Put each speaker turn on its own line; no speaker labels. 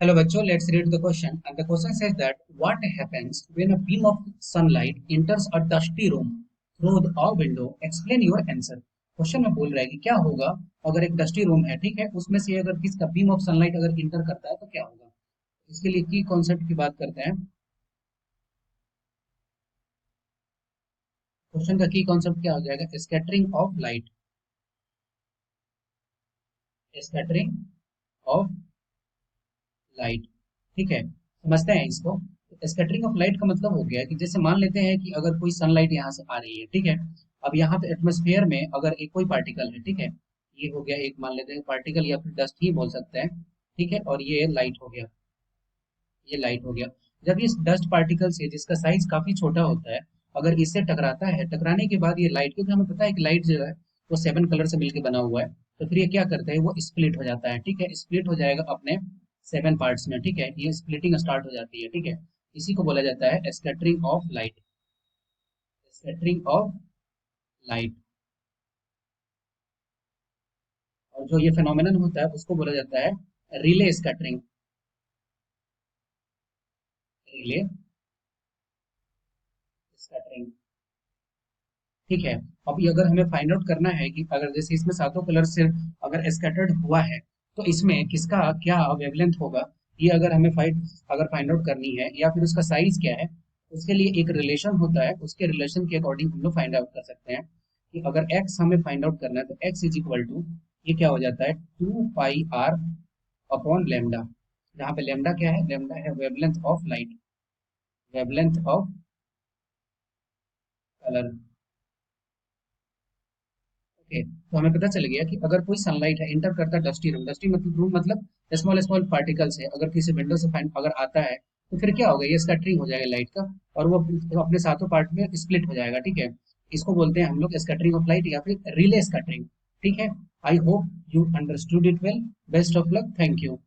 Hello, bachcho. Let's read the question. And the question says that what happens when a beam of sunlight enters a dusty room through a window? Explain your answer. Question में बोल रहा है कि क्या होगा अगर एक dusty room है, ठीक है, उसमें से अगर किसका बीम ऑफ सनलाइट अगर इंटर करता है तो क्या होगा। इसके लिए की कॉन्सेप्ट की बात करते हैं। क्वेश्चन का की कॉन्सेप्ट क्या हो जाएगा? Scattering of light. Scattering of light. ठीक है, समझते हैं इसको। स्कैटरिंग ऑफ लाइट का मतलब हो गया कि जैसे मान लेते हैं कि अगर कोई सनलाइट यहाँ से आ रही है, ठीक है। अब यहाँ पे एटमॉस्फेयर में अगर एक कोई पार्टिकल है, ठीक है, ये हो गया एक, मान लेते हैं पार्टिकल या फिर डस्ट ही बोल सकते हैं, ठीक है, और ये लाइट हो गया, ये लाइट हो गया। जब ये डस्ट पार्टिकल से जिसका साइज काफी छोटा होता है, अगर इससे टकराता है, टकराने के बाद ये लाइट, क्योंकि हमें पता है कि लाइट जो है वो 7 कलर से मिलकर बना हुआ है, तो फिर ये क्या करता है, वो स्प्लिट हो जाता है, ठीक है, स्प्लिट हो जाएगा अपने 7 पार्ट्स में, ठीक है, ये स्प्लिटिंग स्टार्ट हो जाती है, ठीक है। इसी को बोला जाता है scattering of light. Scattering of light. और जो ये फेनोमेनन होता है उसको बोला जाता है रिले स्कैटरिंग। Relay scattering. ठीक है। अब ये अगर हमें फाइंड आउट करना है कि अगर जैसे इसमें सातों कलर से अगर स्कैटर्ड हुआ है, तो इसमें किसका क्या वेवलेंथ होगा, ये अगर हमें फाइंड आउट करनी है, या फिर उसका साइज क्या है, उसके लिए एक रिलेशन होता है, उसके रिलेशन के अकॉर्डिंग हम लोग फाइंड आउट कर सकते हैं कि अगर एक्स हमें फाइंड आउट करना है तो एक्स इज इक्वल टू, ये क्या हो जाता है, 2 पाई आर अपॉन लेमडा। जहाँ पे लेमडा क्या है, लेमडा है wavelength of light, wavelength of colour. Okay, तो हमें पता चल गया कि अगर कोई सनलाइट है इंटर करता है डस्टी रूम, डस्टी मतलब रूम मतलब स्मॉल स्मॉल पार्टिकल्स है, अगर किसी विंडो से फाइन अगर आता है, तो फिर क्या होगा, ये स्कैटरिंग हो जाएगा लाइट का, और वो अपने सातों पार्ट में स्प्लिट हो जाएगा, ठीक है। इसको बोलते हैं हम लोग स्कैटरिंग ऑफ लाइट या फिर रिले स्कैटरिंग। ठीक है। I hope you understood it well. Best of luck. Thank you.